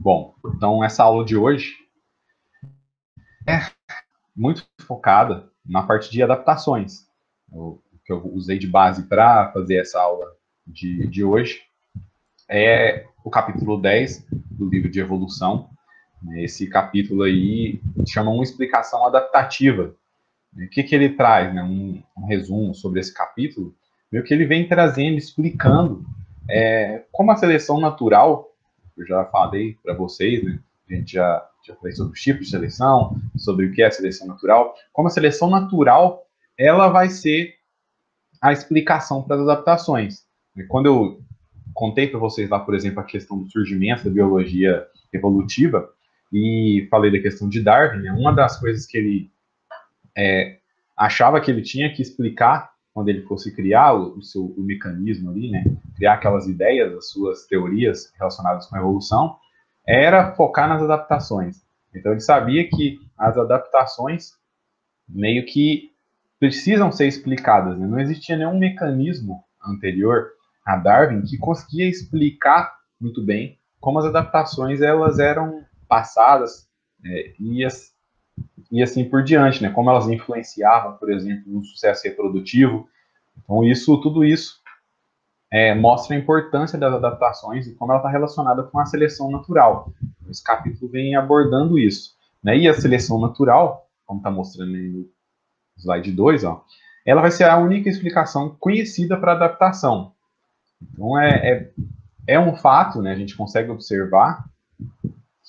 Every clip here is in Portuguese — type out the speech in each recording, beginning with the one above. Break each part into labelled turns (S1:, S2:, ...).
S1: Bom, então essa aula de hoje é muito focada na parte de adaptações. O que eu usei de base para fazer essa aula de hoje é o capítulo 10 do livro de evolução. Esse capítulo aí chama uma explicação adaptativa. O que ele traz? Né? Um resumo sobre esse capítulo, meio que ele vem trazendo, explicando como a seleção natural, eu já falei para vocês, né? A gente já falei sobre os tipos de seleção, sobre o que é a seleção natural, como a seleção natural ela vai ser a explicação para as adaptações. Quando eu contei para vocês lá, por exemplo, a questão do surgimento da biologia evolutiva e falei da questão de Darwin, né? Uma das coisas que ele achava que ele tinha que explicar quando ele fosse criar o mecanismo ali, né, criar aquelas ideias, as suas teorias relacionadas com a evolução, era focar nas adaptações. Então ele sabia que as adaptações meio que precisam ser explicadas, né? Não existia nenhum mecanismo anterior a Darwin que conseguia explicar muito bem como as adaptações elas eram passadas e assim por diante, né? Como elas influenciavam, por exemplo, no sucesso reprodutivo. Então, tudo isso mostra a importância das adaptações e como ela está relacionada com a seleção natural. Esse capítulo vem abordando isso. Né? E a seleção natural, como está mostrando aí no slide 2, ó, ela vai ser a única explicação conhecida para adaptação. Então, é um fato, né? A gente consegue observar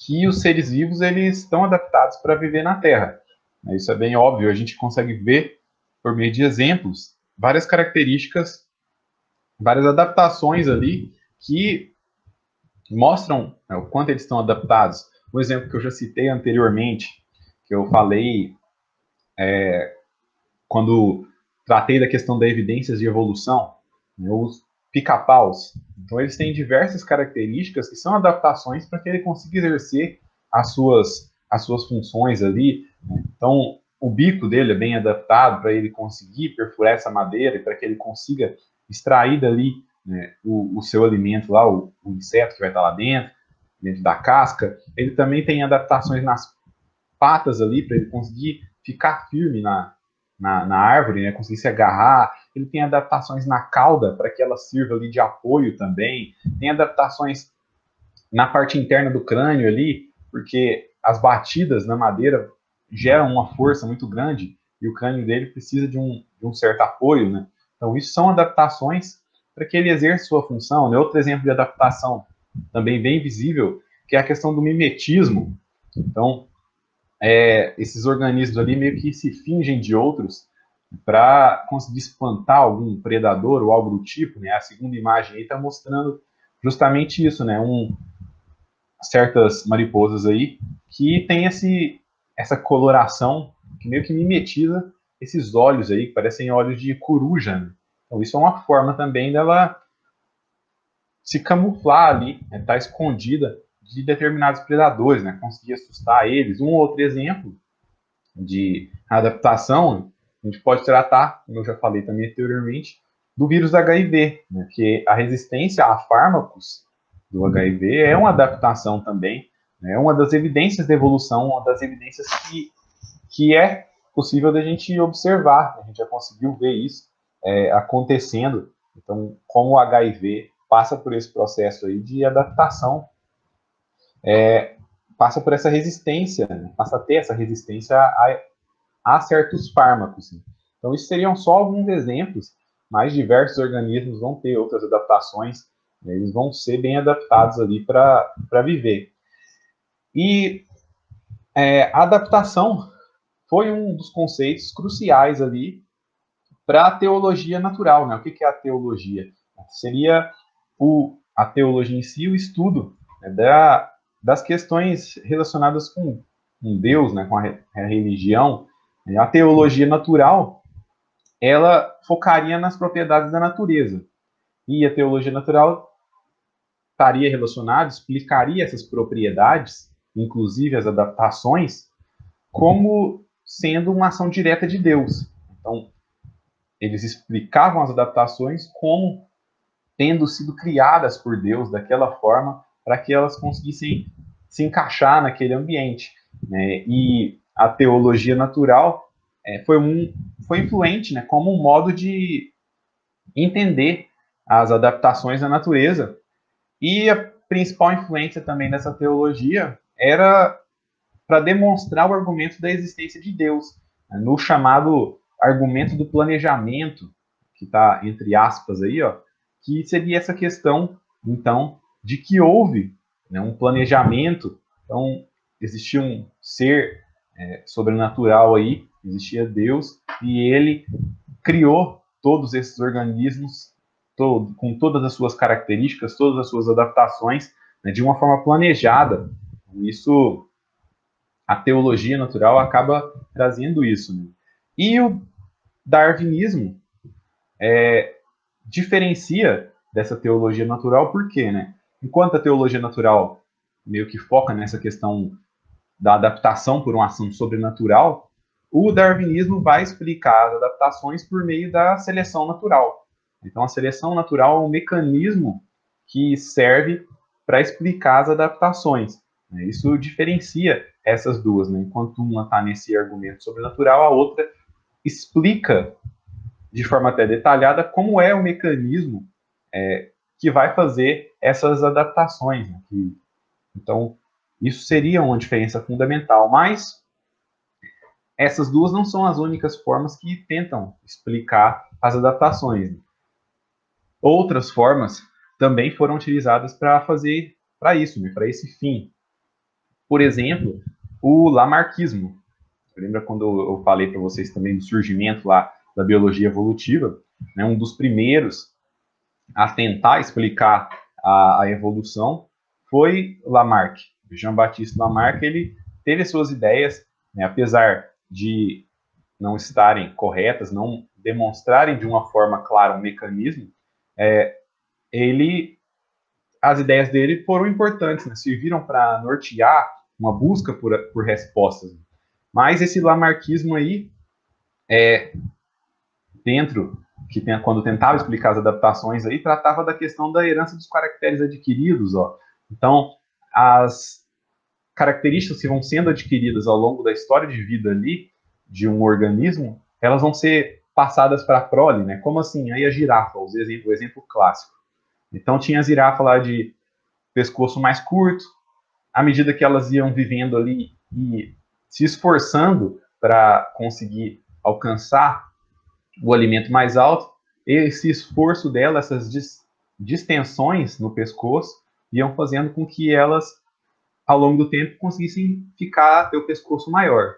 S1: que os seres vivos eles estão adaptados para viver na Terra. Isso é bem óbvio, a gente consegue ver, por meio de exemplos, várias características, várias adaptações ali que mostram o quanto eles estão adaptados. Um exemplo que eu já citei anteriormente, que eu falei quando tratei da questão das evidências de evolução, né, os pica-paus. Então, eles têm diversas características que são adaptações para que ele consiga exercer as suas funções ali. Né? Então, o bico dele é bem adaptado para ele conseguir perfurar essa madeira e para que ele consiga extrair dali, né, o seu alimento lá, o inseto que vai estar lá dentro da casca. Ele também tem adaptações nas patas ali para ele conseguir ficar firme na árvore, né, conseguir se agarrar. Ele tem adaptações na cauda para que ela sirva ali de apoio também. Tem adaptações na parte interna do crânio ali, porque as batidas na madeira geram uma força muito grande e o crânio dele precisa de um certo apoio, né? Então, isso são adaptações para que ele exerça sua função. Né? Outro exemplo de adaptação também bem visível, que é a questão do mimetismo. Então, esses organismos ali meio que se fingem de outros para conseguir espantar algum predador ou algo do tipo, né? A segunda imagem aí está mostrando justamente isso, né? Certas mariposas aí que tem essa coloração que meio que mimetiza esses olhos aí, que parecem olhos de coruja, né? Então isso é uma forma também dela se camuflar ali, né? Tá escondida de determinados predadores, né? Conseguir assustar eles. Um outro exemplo de adaptação, a gente pode tratar, como eu já falei também anteriormente, do vírus HIV, né, que a resistência a fármacos do HIV é uma adaptação também, né, uma das evidências da evolução, uma das evidências que é possível da gente observar, a gente já conseguiu ver isso acontecendo. Então, como o HIV passa por esse processo aí de adaptação, passa por essa resistência, né, passa a ter essa resistência a certos fármacos. Então, isso seriam só alguns exemplos, mas diversos organismos vão ter outras adaptações, né? Eles vão ser bem adaptados ali para viver. E a adaptação foi um dos conceitos cruciais ali para a teologia natural. Né? O que é a teologia? Seria a teologia em si, o estudo, né, das questões relacionadas com Deus, né, com a religião. A teologia natural ela focaria nas propriedades da natureza. E a teologia natural estaria relacionada, explicaria essas propriedades, inclusive as adaptações, como sendo uma ação direta de Deus. Então, eles explicavam as adaptações como tendo sido criadas por Deus daquela forma para que elas conseguissem se encaixar naquele ambiente, né? E a teologia natural foi influente, né, como um modo de entender as adaptações da natureza. E a principal influência também dessa teologia era para demonstrar o argumento da existência de Deus, né, no chamado argumento do planejamento, que está entre aspas aí, ó, que seria essa questão, então, de que houve, né, um planejamento, então existia um ser sobrenatural aí, existia Deus, e ele criou todos esses organismos com todas as suas características, todas as suas adaptações, né, de uma forma planejada. Isso, a teologia natural acaba trazendo isso. Né? E o darwinismo diferencia dessa teologia natural, por quê? Né? Enquanto a teologia natural meio que foca nessa questão da adaptação por uma ação sobrenatural, o darwinismo vai explicar as adaptações por meio da seleção natural. Então, a seleção natural é um mecanismo que serve para explicar as adaptações. Isso diferencia essas duas. Né? Enquanto uma está nesse argumento sobrenatural, a outra explica de forma até detalhada como é o mecanismo que vai fazer essas adaptações. Né? Então, isso seria uma diferença fundamental, mas essas duas não são as únicas formas que tentam explicar as adaptações. Outras formas também foram utilizadas para fazer para isso, né, para esse fim. Por exemplo, o lamarckismo. Lembra quando eu falei para vocês também do surgimento lá da biologia evolutiva? Né, um dos primeiros a tentar explicar a evolução foi Lamarck. Jean-Baptiste Lamarck, ele teve suas ideias, né, apesar de não estarem corretas, não demonstrarem de uma forma clara um mecanismo, as ideias dele foram importantes, né, serviram para nortear uma busca por respostas. Mas esse lamarckismo aí, quando tentava explicar as adaptações aí, tratava da questão da herança dos caracteres adquiridos, ó. Então, as características que vão sendo adquiridas ao longo da história de vida ali de um organismo, elas vão ser passadas para a prole, né? Como assim? Aí a girafa, o exemplo clássico. Então tinha a girafa lá de pescoço mais curto, à medida que elas iam vivendo ali e se esforçando para conseguir alcançar o alimento mais alto, esse esforço dela, essas distensões no pescoço, iam fazendo com que elas, ao longo do tempo, conseguissem ter o pescoço maior.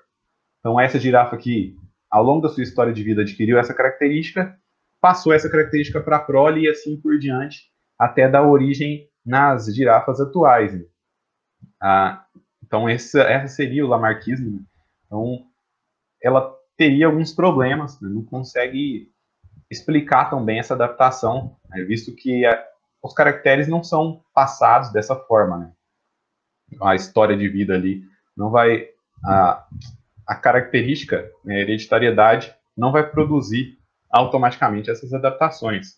S1: Então, essa girafa que, ao longo da sua história de vida, adquiriu essa característica, passou essa característica para a prole e assim por diante, até dar origem nas girafas atuais. Né? Então, essa seria o lamarckismo. Né? Então, ela teria alguns problemas, né? Não consegue explicar também essa adaptação, né? Visto que os caracteres não são passados dessa forma. Né? A história de vida ali não vai... A característica, né, hereditariedade, não vai produzir automaticamente essas adaptações.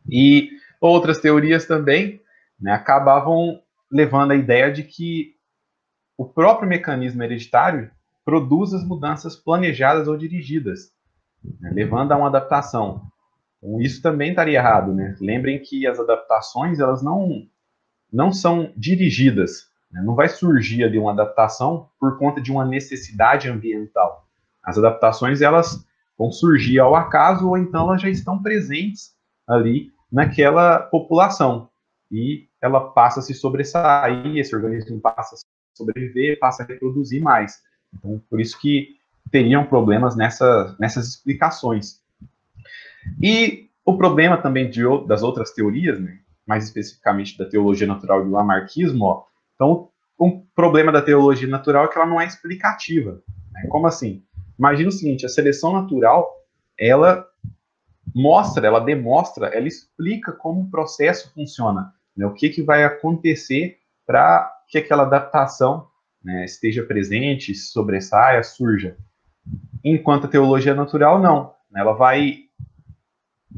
S1: E outras teorias também, né, acabavam levando a ideia de que o próprio mecanismo hereditário produz as mudanças planejadas ou dirigidas, né, levando a uma adaptação. Então, isso também estaria errado. Né? Lembrem que as adaptações elas não são dirigidas. Né? Não vai surgir ali uma adaptação por conta de uma necessidade ambiental. As adaptações elas vão surgir ao acaso ou então elas já estão presentes ali naquela população. E ela passa a se sobressair, esse organismo passa a sobreviver, passa a reproduzir mais. Então, por isso que teriam problemas nessas explicações. E o problema também das outras teorias, né, mais especificamente da teologia natural e do lamarckismo, ó, então, um problema da teologia natural é que ela não é explicativa. Né? Como assim? Imagina o seguinte, a seleção natural, ela demonstra, ela explica como o processo funciona, né? O que vai acontecer para que aquela adaptação, né, esteja presente, se sobressaia, surja. Enquanto a teologia natural, não. Ela vai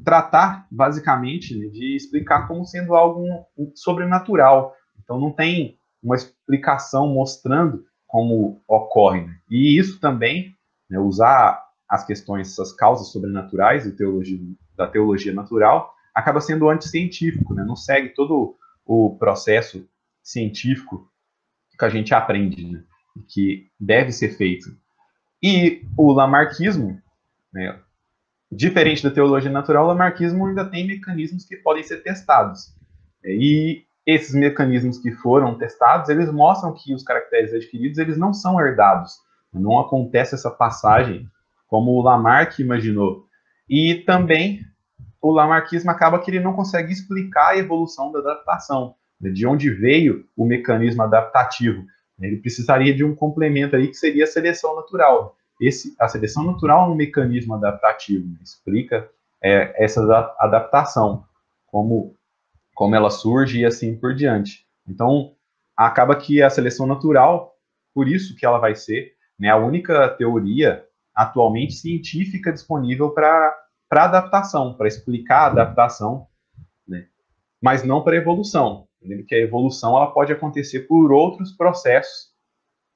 S1: tratar, basicamente, de explicar como sendo algo sobrenatural. Então, não tem uma explicação mostrando como ocorre. Né? E isso também, né, usar as questões, essas causas sobrenaturais da teologia natural, acaba sendo anticientífico, né? Não segue todo o processo científico que a gente aprende, né? Que deve ser feito. E o lamarquismo, né, diferente da teologia natural, o lamarquismo ainda tem mecanismos que podem ser testados. E esses mecanismos que foram testados, eles mostram que os caracteres adquiridos, eles não são herdados. Não acontece essa passagem como o Lamarck imaginou. E também o lamarquismo acaba que ele não consegue explicar a evolução da adaptação, né, de onde veio o mecanismo adaptativo. Ele precisaria de um complemento aí que seria a seleção natural. A seleção natural é um mecanismo adaptativo, né, explica essa adaptação, como ela surge e assim por diante. Então, acaba que a seleção natural, por isso que ela vai ser, né, a única teoria atualmente científica disponível para adaptação, para explicar a adaptação, né, mas não para a evolução. Lembre que a evolução ela pode acontecer por outros processos,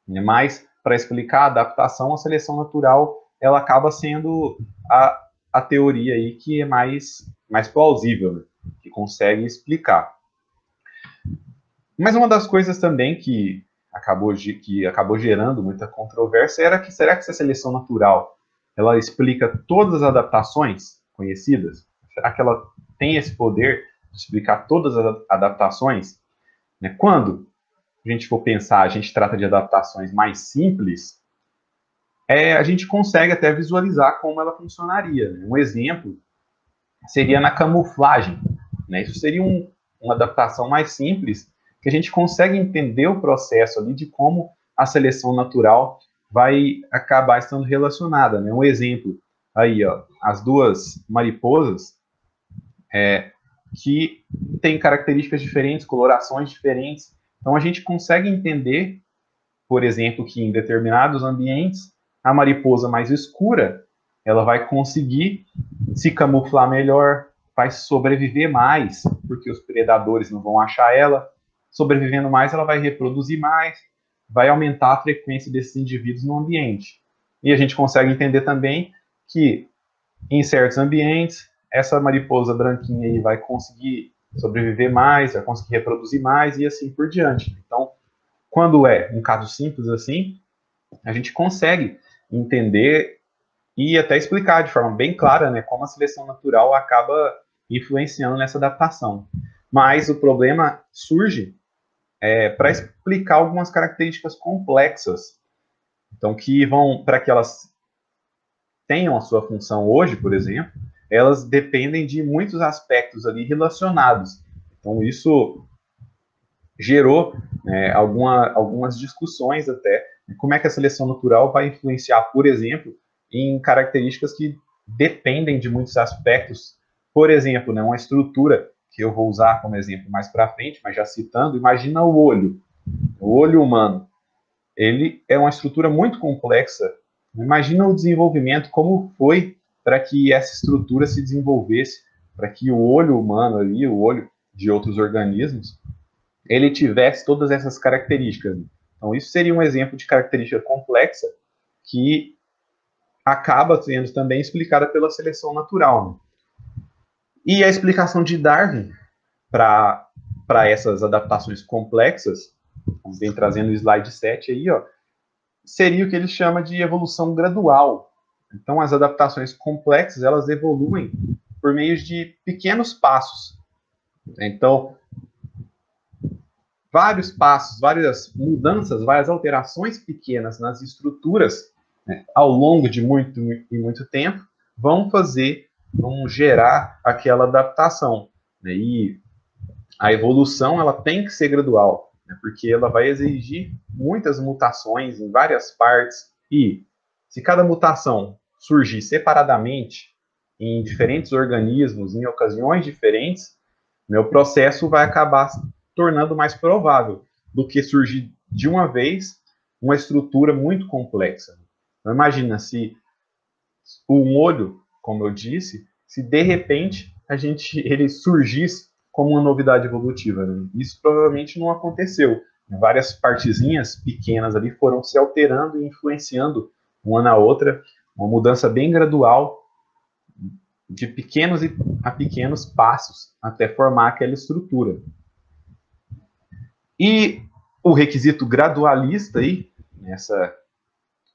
S1: né, mas para explicar a adaptação, a seleção natural ela acaba sendo a teoria aí que é mais plausível, né, que consegue explicar. Mas uma das coisas também que acabou gerando muita controvérsia era que será que essa seleção natural ela explica todas as adaptações conhecidas? Será que ela tem esse poder de explicar todas as adaptações? Né? Quando a gente for pensar, a gente trata de adaptações mais simples, a gente consegue até visualizar como ela funcionaria. Né? Um exemplo seria na camuflagem. Né? Isso seria uma adaptação mais simples, que a gente consegue entender o processo ali de como a seleção natural vai acabar estando relacionada. Né? Um exemplo aí, ó, as duas mariposas que têm características diferentes, colorações diferentes. Então a gente consegue entender, por exemplo, que em determinados ambientes a mariposa mais escura ela vai conseguir se camuflar melhor, vai sobreviver mais, porque os predadores não vão achar ela. Sobrevivendo mais, ela vai reproduzir mais, vai aumentar a frequência desses indivíduos no ambiente. E a gente consegue entender também que em certos ambientes, essa mariposa branquinha aí vai conseguir sobreviver mais, vai conseguir reproduzir mais e assim por diante. Então, quando é um caso simples assim, a gente consegue entender e até explicar de forma bem clara, né, como a seleção natural acaba influenciando nessa adaptação. Mas o problema surge para explicar algumas características complexas, então que vão para que elas tenham a sua função hoje, por exemplo, elas dependem de muitos aspectos ali relacionados. Então isso gerou algumas discussões até como é que a seleção natural vai influenciar, por exemplo, em características que dependem de muitos aspectos. Por exemplo, né, uma estrutura que eu vou usar como exemplo mais para frente, mas já citando, imagina o olho. O olho humano, ele é uma estrutura muito complexa. Imagina o desenvolvimento, como foi para que essa estrutura se desenvolvesse, para que o olho humano ali, o olho de outros organismos, ele tivesse todas essas características. Então, isso seria um exemplo de característica complexa que acaba sendo também explicada pela seleção natural. Né? E a explicação de Darwin para essas adaptações complexas, vem trazendo o slide 7 aí, ó, seria o que ele chama de evolução gradual. Então, as adaptações complexas, elas evoluem por meio de pequenos passos. Então, vários passos, várias mudanças, várias alterações pequenas nas estruturas, né, ao longo de muito tempo, vão gerar aquela adaptação. Né? E a evolução ela tem que ser gradual, né? Porque ela vai exigir muitas mutações em várias partes, e se cada mutação surgir separadamente em diferentes organismos, em ocasiões diferentes, né, o processo vai acabar tornando mais provável do que surgir de uma vez uma estrutura muito complexa. Então, imagina se um olho, como eu disse, se de repente ele surgisse como uma novidade evolutiva. Né? Isso provavelmente não aconteceu. várias partezinhas pequenas ali foram se alterando e influenciando uma na outra, uma mudança bem gradual, de pequenos a pequenos passos, até formar aquela estrutura. E o requisito gradualista aí, nessa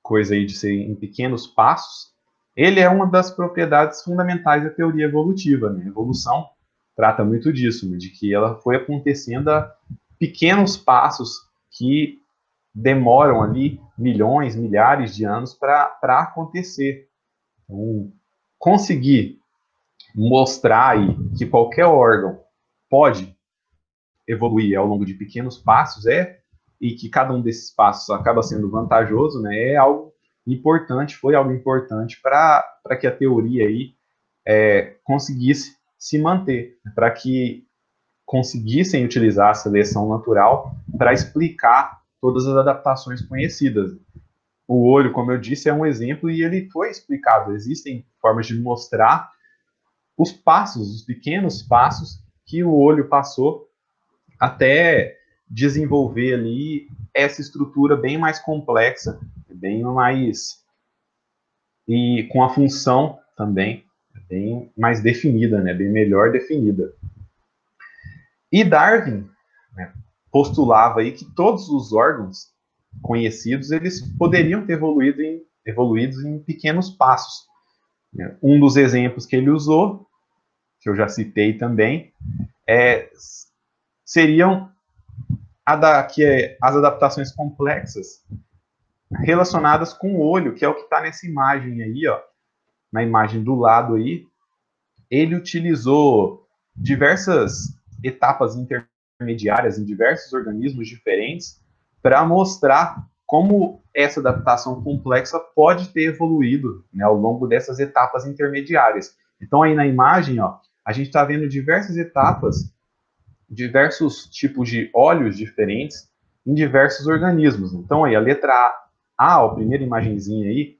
S1: coisa aí de ser em pequenos passos, ele é uma das propriedades fundamentais da teoria evolutiva, né? A evolução trata muito disso, né? De que ela foi acontecendo a pequenos passos que demoram ali milhões, milhares de anos para acontecer. Então, conseguir mostrar aí que qualquer órgão pode evoluir ao longo de pequenos passos e que cada um desses passos acaba sendo vantajoso, né, é algo importante, foi algo importante para que a teoria aí conseguisse se manter, para que conseguissem utilizar a seleção natural para explicar todas as adaptações conhecidas. O olho, como eu disse, é um exemplo e ele foi explicado. Existem formas de mostrar os passos, os pequenos passos que o olho passou até desenvolver ali essa estrutura bem mais complexa, bem mais e com a função também bem mais definida, né, bem melhor definida. E Darwin, né, postulava aí que todos os órgãos conhecidos eles poderiam ter evoluído em pequenos passos. Um dos exemplos que ele usou, que eu já citei também, seriam as adaptações complexas relacionadas com o olho, que é o que está nessa imagem aí, ó, na imagem do lado aí. Ele utilizou diversas etapas intermediárias em diversos organismos diferentes para mostrar como essa adaptação complexa pode ter evoluído, né, ao longo dessas etapas intermediárias. Então, aí na imagem, ó, a gente está vendo diversas etapas, diversos tipos de óleos diferentes em diversos organismos. Então, aí a letra A, a primeira imagenzinha aí,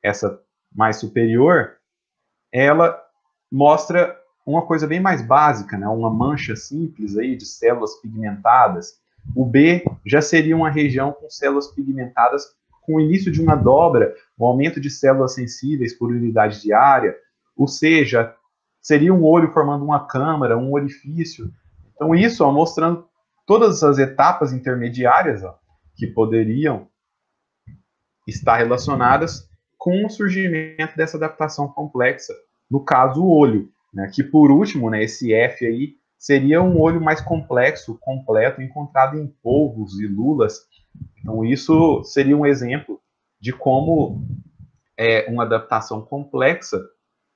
S1: essa mais superior, ela mostra uma coisa bem mais básica, né? Uma mancha simples aí de células pigmentadas. O B já seria uma região com células pigmentadas com o início de uma dobra, um aumento de células sensíveis por unidade de área. O C já seria um olho formando uma câmara, um orifício. Então isso, ó, mostrando todas as etapas intermediárias, ó, que poderiam estar relacionadas com o surgimento dessa adaptação complexa, no caso o olho, né, que por último, né, esse F aí seria um olho mais complexo, completo, encontrado em polvos e lulas. Então isso seria um exemplo de como uma adaptação complexa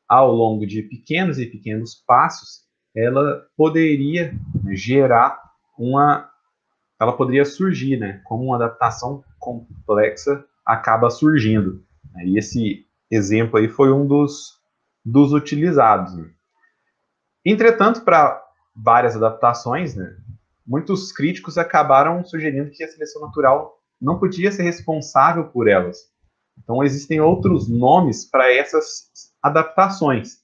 S1: ao longo de pequenos e pequenos passos, ela poderia, né, gerar ela poderia surgir, né, como uma adaptação complexa acaba surgindo. E esse exemplo aí foi um dos utilizados. Né? Entretanto, para várias adaptações, né, muitos críticos acabaram sugerindo que a seleção natural não podia ser responsável por elas. Então, existem outros nomes para essas adaptações.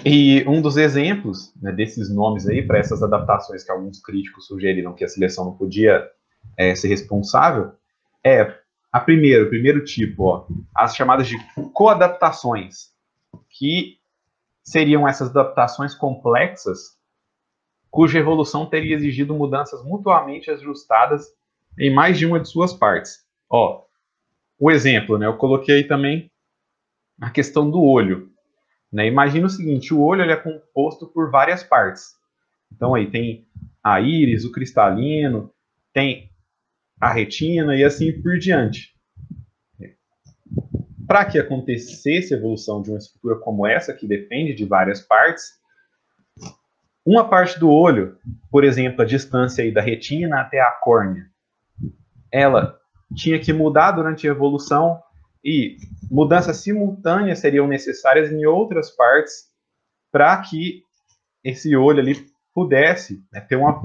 S1: E um dos exemplos, né, desses nomes aí, para essas adaptações que alguns críticos sugeriram que a seleção não podia ser responsável, é o primeiro tipo, ó, as chamadas de coadaptações, que seriam essas adaptações complexas cuja evolução teria exigido mudanças mutuamente ajustadas em mais de uma de suas partes. Ó, o exemplo, né, eu coloquei aí também a questão do olho. Né? Imagina o seguinte, o olho ele é composto por várias partes. Então aí tem a íris, o cristalino, tem a retina e assim por diante. Para que acontecesse a evolução de uma estrutura como essa, que depende de várias partes, uma parte do olho, por exemplo, a distância aí da retina até a córnea, ela tinha que mudar durante a evolução e mudanças simultâneas seriam necessárias em outras partes para que esse olho ali pudesse, né, ter uma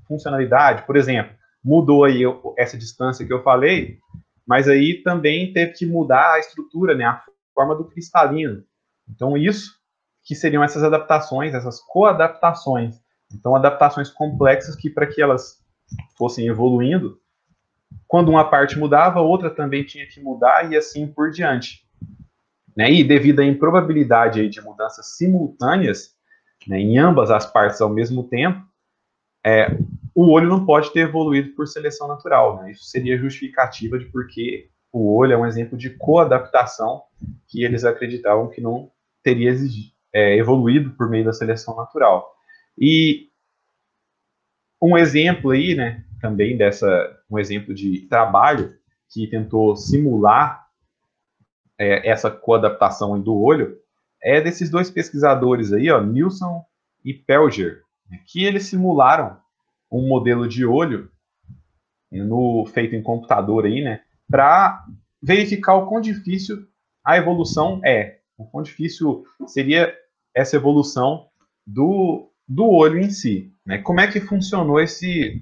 S1: funcionalidade. Por exemplo, mudou aí essa distância que eu falei, mas aí também teve que mudar a estrutura, né, a forma do cristalino. Então isso que seriam essas adaptações, essas coadaptações. Então adaptações complexas que para que elas fossem evoluindo, quando uma parte mudava, outra também tinha que mudar e assim por diante. Né? E devido à improbabilidade aí de mudanças simultâneas, né, em ambas as partes ao mesmo tempo, o olho não pode ter evoluído por seleção natural. Né? Isso seria justificativa de porque o olho é um exemplo de coadaptação que eles acreditavam que não teria evoluído por meio da seleção natural. E um exemplo aí, né, também um exemplo de trabalho que tentou simular essa coadaptação do olho é desses dois pesquisadores aí, ó, Nilsson e Pelger, né, que eles simularam um modelo de olho feito em computador aí, né, para verificar o quão difícil a evolução é, o quão difícil seria essa evolução do olho em si, né? Como é que funcionou esse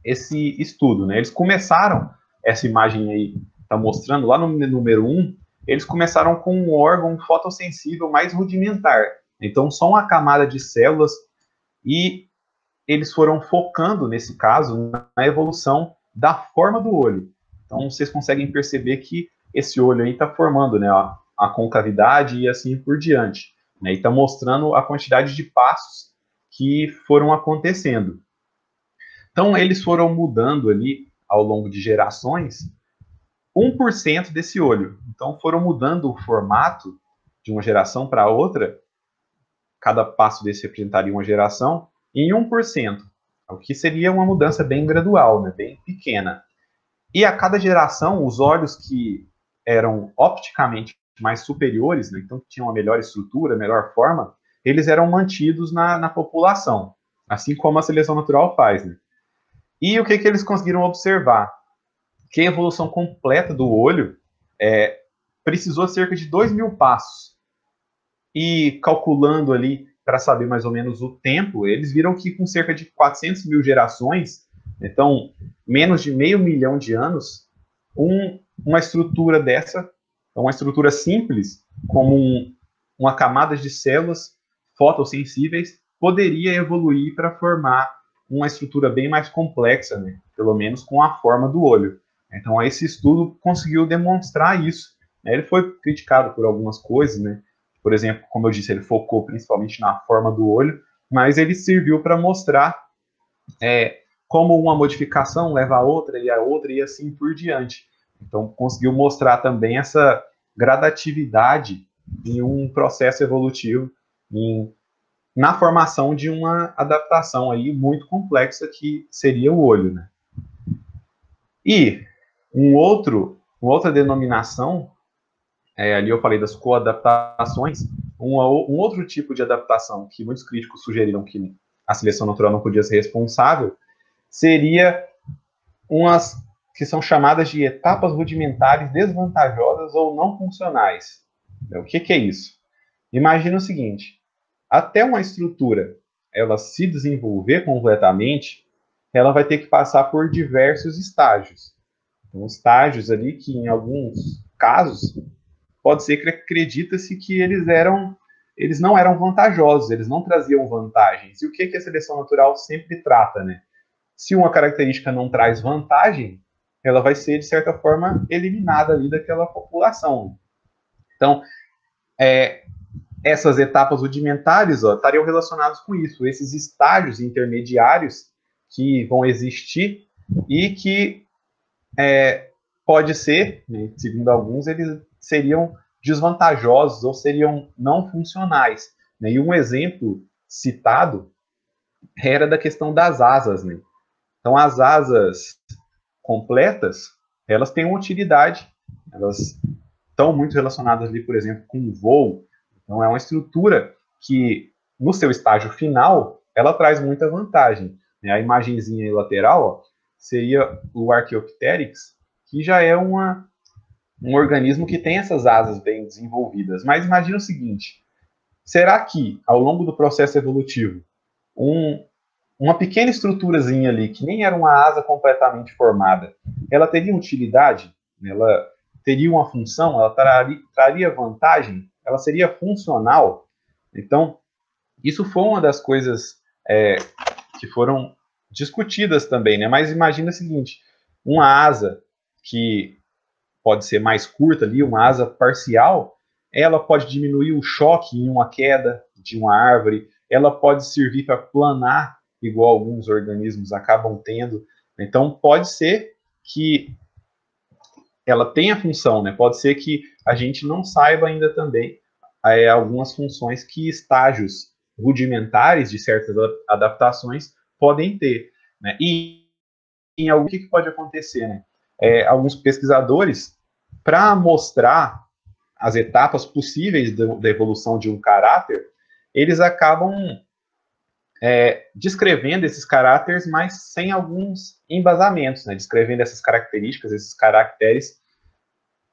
S1: estudo, né? Eles começaram, essa imagem aí está mostrando, lá no número 1, eles começaram com um órgão fotossensível mais rudimentar. Então, só uma camada de células e eles foram focando, nesse caso, na evolução da forma do olho. Então, vocês conseguem perceber que esse olho aí está formando, né, a concavidade e assim por diante. Né, e está mostrando a quantidade de passos que foram acontecendo. Então, eles foram mudando ali, ao longo de gerações, 1% desse olho. Então, foram mudando o formato de uma geração para outra, cada passo desse representaria uma geração, em 1%, o que seria uma mudança bem gradual, né, bem pequena. E a cada geração, os olhos que eram opticamente mais superiores, né, então tinham uma melhor estrutura, melhor forma, eles eram mantidos na população, assim como a seleção natural faz. Né? E o que eles conseguiram observar? Que a evolução completa do olho precisou cerca de 2.000 passos. E calculando ali para saber mais ou menos o tempo, eles viram que com cerca de 400 mil gerações, então menos de 500 mil de anos, uma estrutura dessa, uma estrutura simples, como uma camada de células fotossensíveis, poderia evoluir para formar uma estrutura bem mais complexa, né? Pelo menos com a forma do olho. Então, esse estudo conseguiu demonstrar isso. Ele foi criticado por algumas coisas, né? Por exemplo, como eu disse, ele focou principalmente na forma do olho, mas ele serviu para mostrar como uma modificação leva a outra e assim por diante. Então, conseguiu mostrar também essa gradatividade em um processo evolutivo, na formação de uma adaptação aí muito complexa que seria o olho. Né? E uma outra denominação, ali eu falei das coadaptações, um outro tipo de adaptação que muitos críticos sugeriram que a seleção natural não podia ser responsável, seria umas que são chamadas de etapas rudimentares desvantajosas ou não funcionais. O que é isso? Imagina o seguinte, até uma estrutura ela se desenvolver completamente, ela vai ter que passar por diversos estágios. Então, estágios ali que, em alguns casos, pode ser que acredita-se que eles não eram vantajosos, eles não traziam vantagens. E o que a seleção natural sempre trata, né? Se uma característica não traz vantagem, ela vai ser, de certa forma, eliminada ali daquela população. Então, essas etapas rudimentares estariam relacionadas com isso, esses estágios intermediários que vão existir e que pode ser, né, segundo alguns, eles seriam desvantajosos ou seriam não funcionais. Né? E um exemplo citado era da questão das asas. Né? Então, as asas completas, elas têm uma utilidade, elas estão muito relacionadas ali, por exemplo, com o voo. Então, é uma estrutura que, no seu estágio final, ela traz muita vantagem. Né? A imagenzinha lateral seria o Archaeopteryx, que já é um organismo que tem essas asas bem desenvolvidas. Mas imagina o seguinte, será que, ao longo do processo evolutivo, uma pequena estruturazinha ali, que nem era uma asa completamente formada, ela teria utilidade? Ela teria uma função? Ela traria vantagem? Ela seria funcional? Então, isso foi uma das coisas que foram discutidas também, né? Mas imagina o seguinte, uma asa que pode ser mais curta ali, uma asa parcial, ela pode diminuir o choque em uma queda de uma árvore, ela pode servir para planar, igual alguns organismos acabam tendo. Então, pode ser que ela tenha função, né? Pode ser que a gente não saiba ainda também algumas funções que estágios rudimentares de certas adaptações podem ter, né? E em algo que pode acontecer, né? Alguns pesquisadores, para mostrar as etapas possíveis da evolução de um caráter, eles acabam descrevendo esses caráteres, mas sem alguns embasamentos, né? Descrevendo essas características, esses caracteres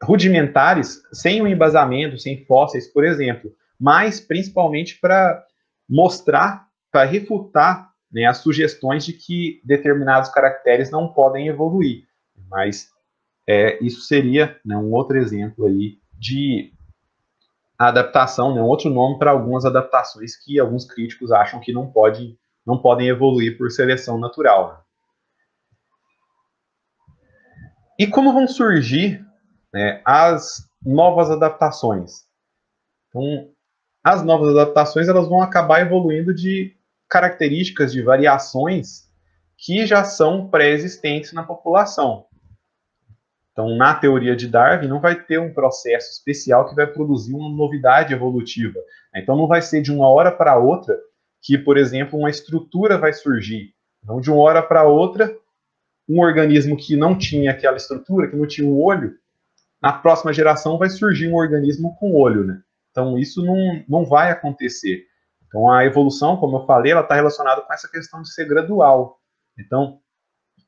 S1: rudimentares, sem um embasamento, sem fósseis, por exemplo, mas principalmente para mostrar, para refutar, né, as sugestões de que determinados caracteres não podem evoluir. Mas isso seria, né, um outro exemplo aí de adaptação, né, um outro nome para algumas adaptações que alguns críticos acham que não podem evoluir por seleção natural. E como vão surgir, né, as novas adaptações? Então, as novas adaptações elas vão acabar evoluindo de características, de variações que já são pré-existentes na população. Então, na teoria de Darwin, não vai ter um processo especial que vai produzir uma novidade evolutiva. Então, não vai ser de uma hora para outra que, por exemplo, uma estrutura vai surgir. Então, de uma hora para outra, um organismo que não tinha aquela estrutura, que não tinha um olho, na próxima geração vai surgir um organismo com olho, né? Então, isso não vai acontecer. Então, a evolução, como eu falei, ela está relacionada com essa questão de ser gradual. Então,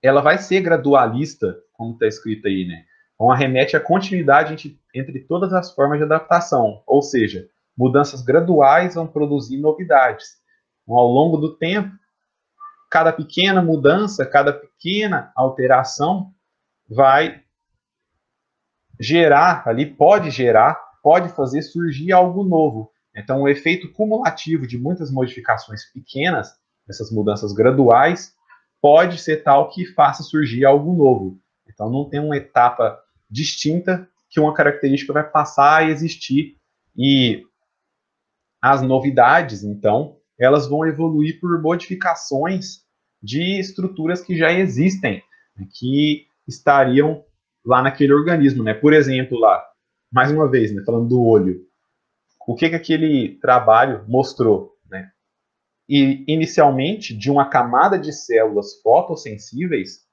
S1: ela vai ser gradualista, como está escrito aí, né? Então, arremete à continuidade entre todas as formas de adaptação, ou seja, mudanças graduais vão produzir novidades. Então, ao longo do tempo, cada pequena mudança, cada pequena alteração vai gerar ali, pode fazer surgir algo novo. Então, o efeito cumulativo de muitas modificações pequenas, essas mudanças graduais, pode ser tal que faça surgir algo novo. Então, não tem uma etapa distinta que uma característica vai passar a existir. E as novidades, então, elas vão evoluir por modificações de estruturas que já existem, que estariam lá naquele organismo, né? Por exemplo, lá, mais uma vez, né, falando do olho, o que aquele trabalho mostrou, né? E inicialmente, de uma camada de células fotossensíveis,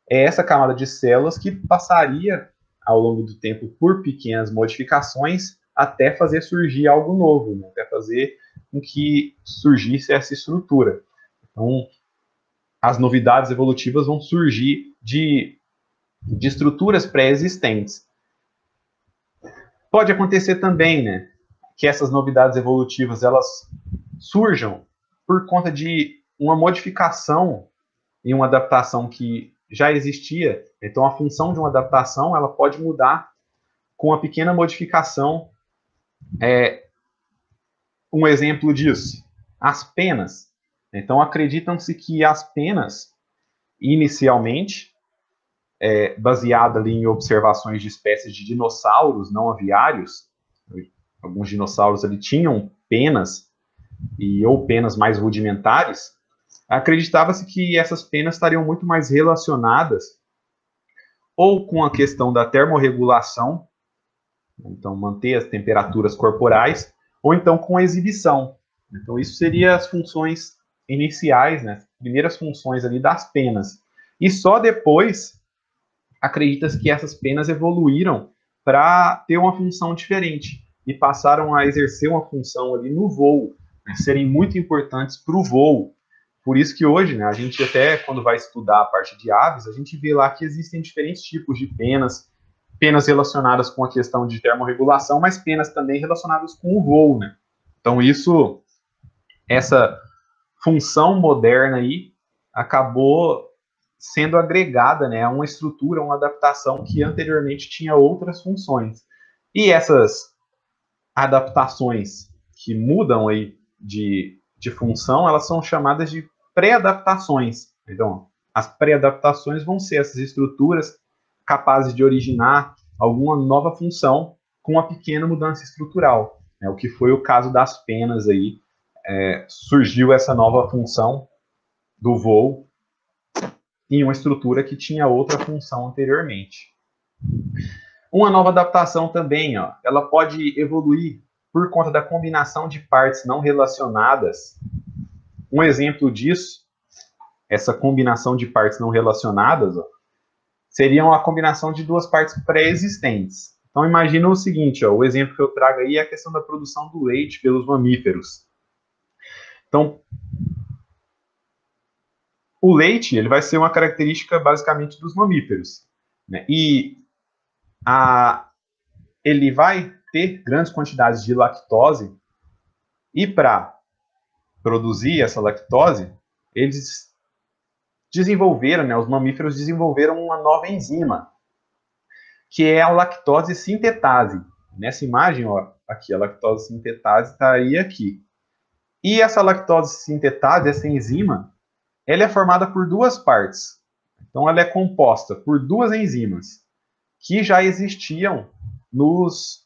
S1: é essa camada de células que passaria ao longo do tempo por pequenas modificações até fazer surgir algo novo, né? Até fazer com que surgisse essa estrutura. Então, as novidades evolutivas vão surgir de estruturas pré-existentes. Pode acontecer também, né, que essas novidades evolutivas elas surjam por conta de uma modificação e uma adaptação que já existia. Então, a função de uma adaptação ela pode mudar com uma pequena modificação. Um exemplo disso, as penas. Então, acreditam-se que as penas, inicialmente, baseada ali em observações de espécies de dinossauros não aviários, alguns dinossauros ali tinham penas, ou penas mais rudimentares, acreditava-se que essas penas estariam muito mais relacionadas ou com a questão da termorregulação, então manter as temperaturas corporais, ou então com a exibição. Então isso seria as funções iniciais, né, as primeiras funções ali das penas. E só depois acredita-se que essas penas evoluíram para ter uma função diferente e passaram a exercer uma função ali no voo, né, serem muito importantes para o voo. Por isso que hoje, né, a gente até quando vai estudar a parte de aves, a gente vê lá que existem diferentes tipos de penas, penas relacionadas com a questão de termorregulação, mas penas também relacionadas com o voo, né? Então essa função moderna aí acabou sendo agregada, né, a uma estrutura, uma adaptação que anteriormente tinha outras funções. E essas adaptações que mudam aí de função, elas são chamadas de pré-adaptações. Então, as pré-adaptações vão ser essas estruturas capazes de originar alguma nova função com uma pequena mudança estrutural, né? O que foi o caso das penas aí, surgiu essa nova função do voo em uma estrutura que tinha outra função anteriormente. Uma nova adaptação também, ó, ela pode evoluir por conta da combinação de partes não relacionadas. Um exemplo disso, essa combinação de partes não relacionadas, ó, seria a combinação de duas partes pré-existentes. Então, imagina o seguinte, ó, o exemplo que eu trago aí é a questão da produção do leite pelos mamíferos. Então, o leite ele vai ser uma característica basicamente dos mamíferos, né? E ele vai ter grandes quantidades de lactose, e para produzir essa lactose, eles desenvolveram, né, os mamíferos desenvolveram uma nova enzima, que é a lactose sintetase. Nessa imagem, ó, aqui, a lactose sintetase estaria aqui. E essa lactose sintetase, essa enzima, ela é formada por duas partes. Então, ela é composta por duas enzimas que já existiam nos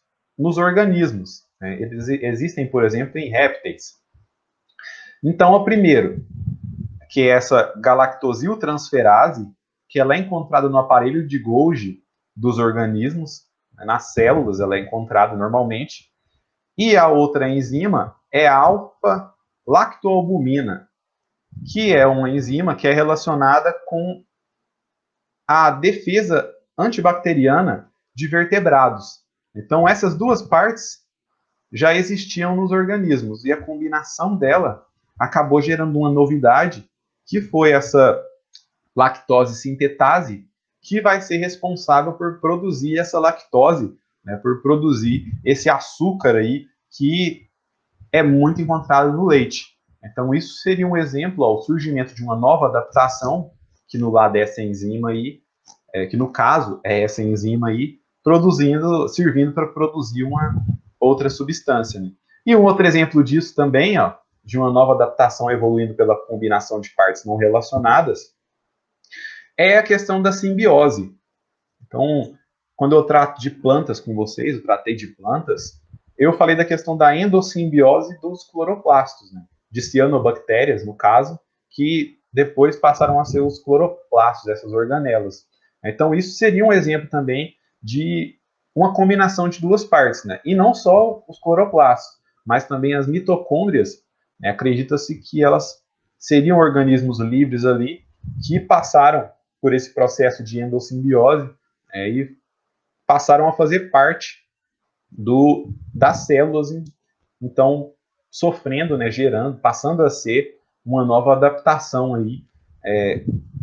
S1: organismos, né? Eles existem, por exemplo, em répteis. Então, o primeiro, que é essa galactosiltransferase, que ela é encontrada no aparelho de Golgi dos organismos, né? Nas células ela é encontrada normalmente. E a outra enzima é a alfa-lactoalbumina, que é uma enzima que é relacionada com a defesa antibacteriana de vertebrados. Então, essas duas partes já existiam nos organismos, e a combinação dela acabou gerando uma novidade, que foi essa lactose sintetase, que vai ser responsável por produzir essa lactose, né, por produzir esse açúcar aí, que é muito encontrado no leite. Então, isso seria um exemplo, ó, o surgimento de uma nova adaptação, que no lado dessa enzima aí, que no caso é essa enzima aí, servindo para produzir uma outra substância. Né? E um outro exemplo disso também, ó, de uma nova adaptação evoluindo pela combinação de partes não relacionadas, é a questão da simbiose. Então, quando eu trato de plantas com vocês, eu tratei de plantas, eu falei da questão da endossimbiose dos cloroplastos, né? De cianobactérias, no caso, que depois passaram a ser os cloroplastos, essas organelas. Então, isso seria um exemplo também de uma combinação de duas partes, né? E não só os cloroplastos, mas também as mitocôndrias, né? Acredita-se que elas seriam organismos livres ali que passaram por esse processo de endossimbiose e passaram a fazer parte das células, então sofrendo, né, gerando, passando a ser uma nova adaptação aí,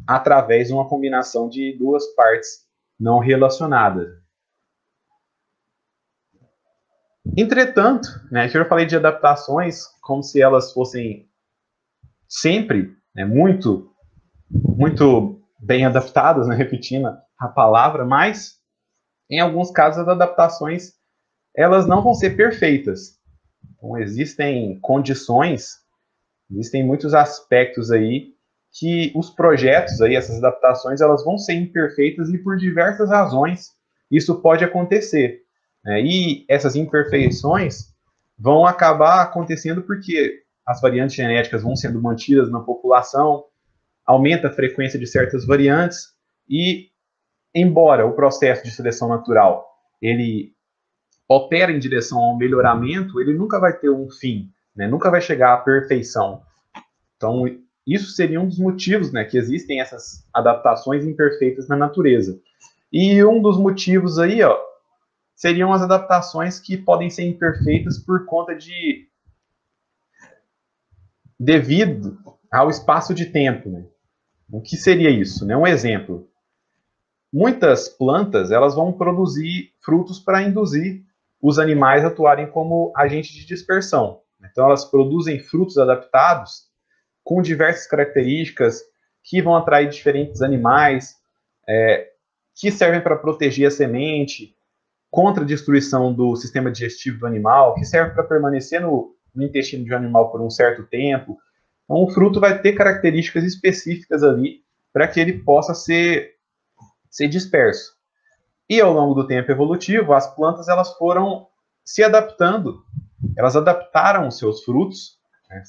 S1: através de uma combinação de duas partes não relacionadas. Entretanto, né, que eu falei de adaptações como se elas fossem sempre, né, muito bem adaptadas, né, repetindo a palavra, mas em alguns casos as adaptações elas não vão ser perfeitas. Então, existem condições, existem muitos aspectos aí que os projetos aí, essas adaptações, elas vão ser imperfeitas e por diversas razões isso pode acontecer. Né? E essas imperfeições vão acabar acontecendo porque as variantes genéticas vão sendo mantidas na população, aumenta a frequência de certas variantes e, embora o processo de seleção natural ele opera em direção ao melhoramento, ele nunca vai ter um fim, né? Nunca vai chegar à perfeição. Então, isso seria um dos motivos, né, que existem essas adaptações imperfeitas na natureza. E um dos motivos aí, ó, seriam as adaptações que podem ser imperfeitas por conta devido ao espaço de tempo. Né? O que seria isso? Né? Um exemplo. Muitas plantas elas vão produzir frutos para induzir os animais a atuarem como agentes de dispersão. Então, elas produzem frutos adaptados com diversas características que vão atrair diferentes animais, que servem para proteger a semente contra a destruição do sistema digestivo do animal, que serve para permanecer no intestino de um animal por um certo tempo. Então, o fruto vai ter características específicas ali para que ele possa ser disperso. E ao longo do tempo evolutivo, as plantas elas foram se adaptando, elas adaptaram os seus frutos, né?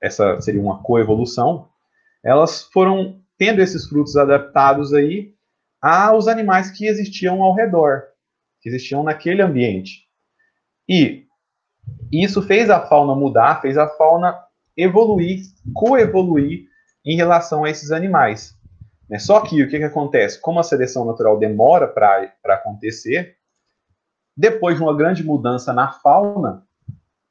S1: Essa seria uma coevolução, elas foram tendo esses frutos adaptados aí aos animais que existiam ao redor, que existiam naquele ambiente. E isso fez a fauna mudar, fez a fauna evoluir, coevoluir em relação a esses animais. Só que o que acontece? Como a seleção natural demora para acontecer, depois de uma grande mudança na fauna,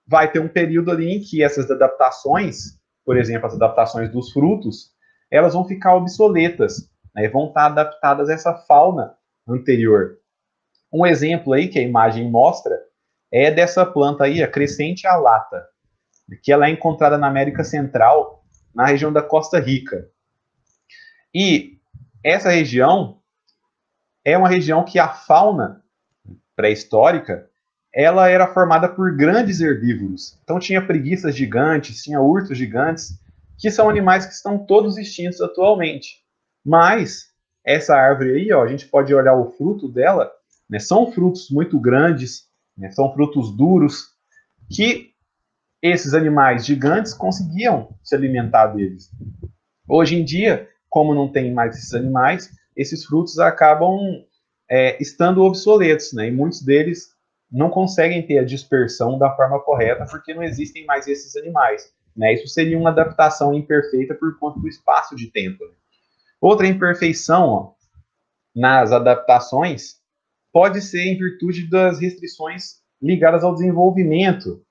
S1: vai ter um período ali em que essas adaptações, por exemplo, as adaptações dos frutos, elas vão ficar obsoletas, né? Vão estar adaptadas a essa fauna anterior. Um exemplo aí que a imagem mostra é dessa planta aí, a Crescente alata, que ela é encontrada na América Central, na região da Costa Rica. E essa região é uma região que a fauna pré-histórica ela era formada por grandes herbívoros. Então tinha preguiças gigantes, tinha ursos gigantes, que são animais que estão todos extintos atualmente. Mas essa árvore aí, ó, a gente pode olhar o fruto dela, né, são frutos muito grandes, né, são frutos duros, que esses animais gigantes conseguiam se alimentar deles. Hoje em dia, como não tem mais esses animais, esses frutos acabam estando obsoletos, né? E muitos deles não conseguem ter a dispersão da forma correta porque não existem mais esses animais, né? Isso seria uma adaptação imperfeita por conta do espaço de tempo. Outra imperfeição, ó, nas adaptações pode ser em virtude das restrições ligadas ao desenvolvimento.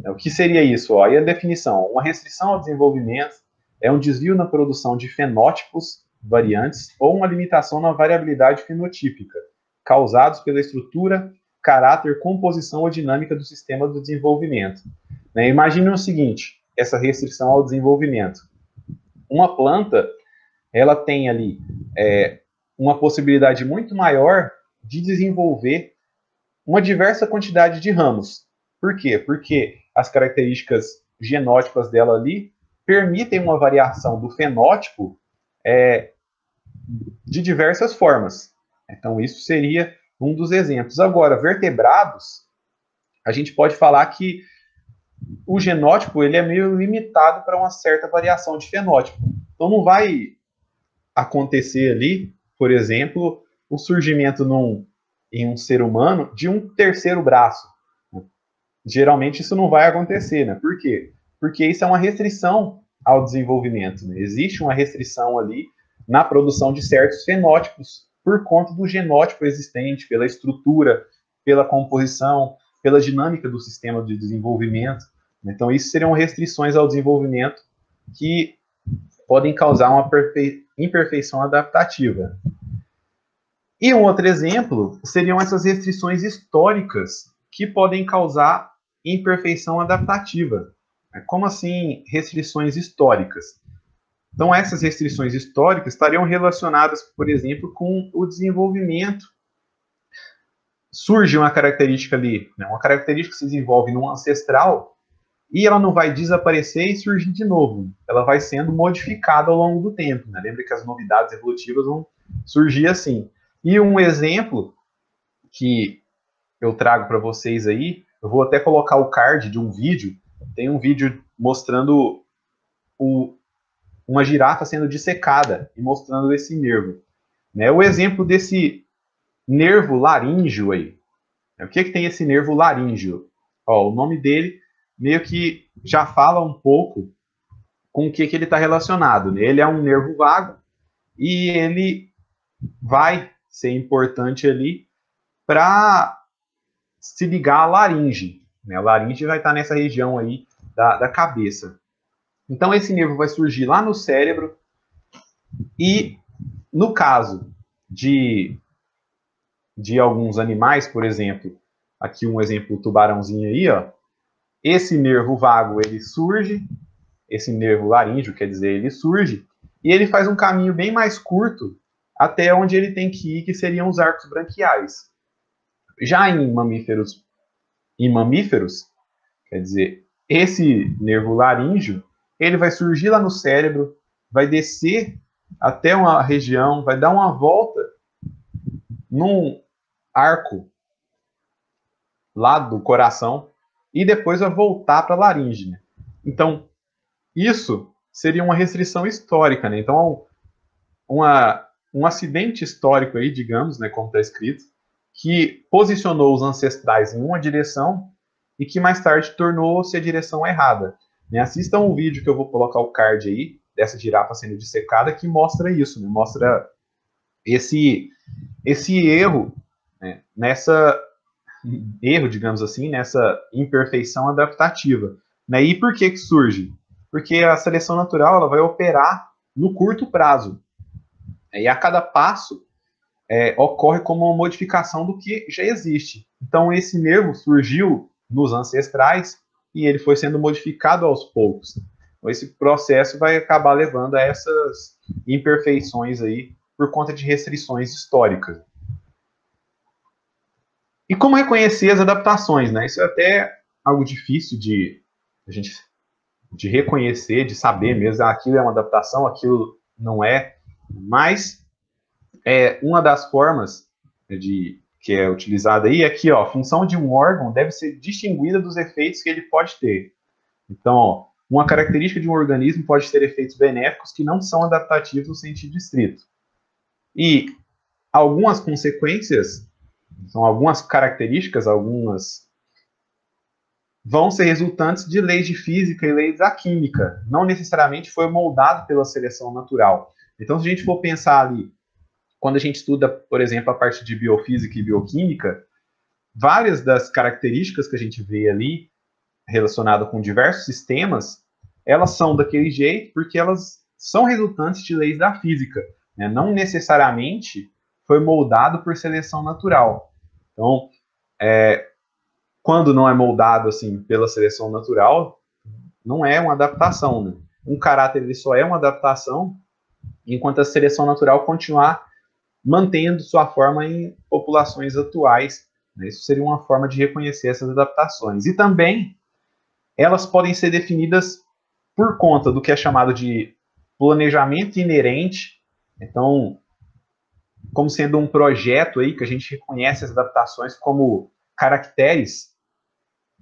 S1: O que seria isso? Ó? E a definição? Uma restrição ao desenvolvimento é um desvio na produção de fenótipos variantes ou uma limitação na variabilidade fenotípica, causados pela estrutura, caráter, composição ou dinâmica do sistema do desenvolvimento. Né? Imagine o seguinte, essa restrição ao desenvolvimento. Uma planta, ela tem ali uma possibilidade muito maior de desenvolver uma diversa quantidade de ramos. Por quê? Porque as características genótipas dela ali permitem uma variação do fenótipo de diversas formas. Então, isso seria um dos exemplos. Agora, vertebrados, a gente pode falar que o genótipo ele é meio limitado para uma certa variação de fenótipo. Então, não vai acontecer ali, por exemplo, o surgimento em um ser humano de um terceiro braço. Geralmente isso não vai acontecer, né? Por quê? Porque isso é uma restrição ao desenvolvimento. Né? Existe uma restrição ali na produção de certos fenótipos por conta do genótipo existente, pela estrutura, pela composição, pela dinâmica do sistema de desenvolvimento. Então, isso seriam restrições ao desenvolvimento que podem causar uma imperfeição adaptativa. E um outro exemplo seriam essas restrições históricas que podem causar imperfeição adaptativa. Como assim restrições históricas? Então, essas restrições históricas estariam relacionadas, por exemplo, com o desenvolvimento. Surge uma característica ali, né? Uma característica que se desenvolve num ancestral e ela não vai desaparecer e surgir de novo. Ela vai sendo modificada ao longo do tempo. Né? Lembra que as novidades evolutivas vão surgir assim. E um exemplo que eu trago para vocês aí, eu vou até colocar o card de um vídeo. Tem um vídeo mostrando uma girafa sendo dissecada e mostrando esse nervo. Né? O exemplo desse nervo laríngeo aí. O que tem esse nervo laríngeo? Ó, o nome dele meio que já fala um pouco com o que ele está relacionado. Né? Ele é um nervo vago e ele vai ser importante ali para se ligar à laringe. Né? A laringe vai estar nessa região aí da cabeça. Então, esse nervo vai surgir lá no cérebro e, no caso de alguns animais, por exemplo, aqui um exemplo, o tubarãozinho aí, ó, esse nervo vago, ele surge, esse nervo laríngeo, quer dizer, ele surge, e ele faz um caminho bem mais curto até onde ele tem que ir, que seriam os arcos branquiais. Já em mamíferos, quer dizer, esse nervo laríngeo, ele vai surgir lá no cérebro, vai descer até uma região, vai dar uma volta num arco lá do coração e depois vai voltar para a laringe. Né? Então, isso seria uma restrição histórica. Né? Então, um acidente histórico aí, digamos, né, como está escrito, que posicionou os ancestrais em uma direção e que mais tarde tornou-se a direção errada. Né? Assistam um vídeo que eu vou colocar o card aí, dessa girafa sendo dissecada, que mostra isso, né? Mostra esse erro, né? Erro, digamos assim, nessa imperfeição adaptativa. Né? E por que surge? Porque a seleção natural ela vai operar no curto prazo. E a cada passo ocorre como uma modificação do que já existe. Então, esse nervo surgiu nos ancestrais e ele foi sendo modificado aos poucos. Então, esse processo vai acabar levando a essas imperfeições aí por conta de restrições históricas. E como reconhecer as adaptações, né? Isso é até algo difícil de reconhecer, de saber mesmo, aquilo é uma adaptação, aquilo não é, mas uma das formas que é utilizada aí é que a função de um órgão deve ser distinguida dos efeitos que ele pode ter. Então, uma característica de um organismo pode ter efeitos benéficos que não são adaptativos no sentido estrito. E algumas consequências, são algumas características, vão ser resultantes de leis de física e leis da química. Não necessariamente foi moldado pela seleção natural. Então, se a gente for pensar ali, quando a gente estuda, por exemplo, a parte de biofísica e bioquímica, várias das características que a gente vê ali, relacionadas com diversos sistemas, elas são daquele jeito porque elas são resultantes de leis da física. Né? Não necessariamente foi moldado por seleção natural. Então, quando não é moldado assim pela seleção natural, não é uma adaptação. Né? Um caráter ele só é uma adaptação enquanto a seleção natural continuar mantendo sua forma em populações atuais. Né? Isso seria uma forma de reconhecer essas adaptações. E também elas podem ser definidas por conta do que é chamado de planejamento inerente. Então, como sendo um projeto aí que a gente reconhece as adaptações como caracteres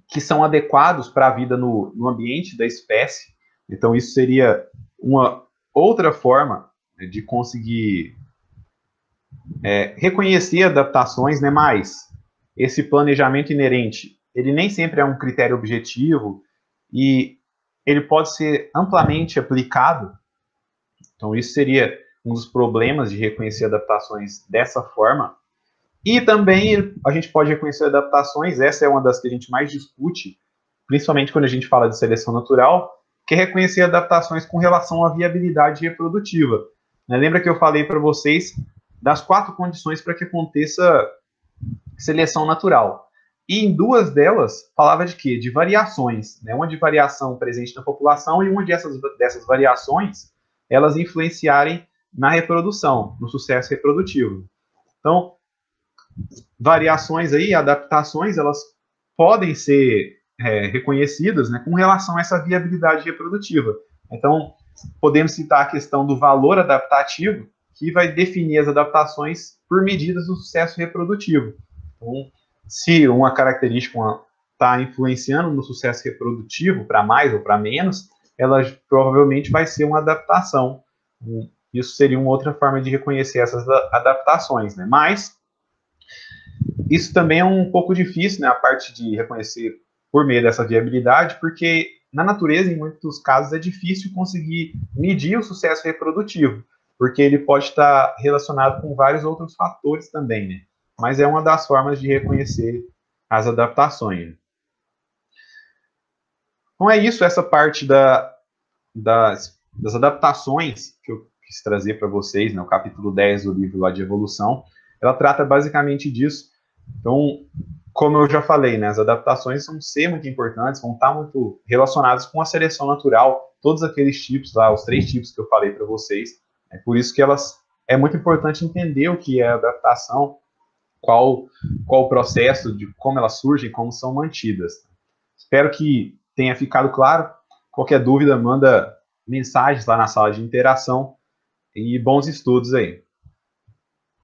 S1: que são adequados para a vida no ambiente da espécie. Então, isso seria uma outra forma de conseguir reconhecer adaptações, né? Mas esse planejamento inerente, ele nem sempre é um critério objetivo e ele pode ser amplamente aplicado. Então, isso seria um dos problemas de reconhecer adaptações dessa forma. E também a gente pode reconhecer adaptações, essa é uma das que a gente mais discute, principalmente quando a gente fala de seleção natural, que é reconhecer adaptações com relação à viabilidade reprodutiva. Lembra que eu falei para vocês das 4 condições para que aconteça seleção natural. E em 2 delas, falava de quê? De variações. Né? Uma de variação presente na população e uma dessas variações, elas influenciarem na reprodução, no sucesso reprodutivo. Então, variações aí, adaptações, elas podem ser reconhecidas, né, com relação a essa viabilidade reprodutiva. Então, podemos citar a questão do valor adaptativo, que vai definir as adaptações por medidas do sucesso reprodutivo. Então, se uma característica está influenciando no sucesso reprodutivo, para mais ou para menos, ela provavelmente vai ser uma adaptação. Isso seria uma outra forma de reconhecer essas adaptações, né? Mas isso também é um pouco difícil, né, a parte de reconhecer por meio dessa viabilidade, porque na natureza, em muitos casos, é difícil conseguir medir o sucesso reprodutivo, porque ele pode estar relacionado com vários outros fatores também, né? Mas é uma das formas de reconhecer as adaptações. Então é isso, essa parte das adaptações que eu quis trazer para vocês, né, o capítulo 10 do livro lá de evolução, ela trata basicamente disso. Então, como eu já falei, né, as adaptações vão ser muito importantes, vão estar muito relacionadas com a seleção natural, todos aqueles tipos lá, os 3 tipos que eu falei para vocês. É por isso que é muito importante entender o que é adaptação, qual o processo, de como elas surgem, como são mantidas. Espero que tenha ficado claro. Qualquer dúvida, manda mensagens lá na sala de interação e bons estudos aí.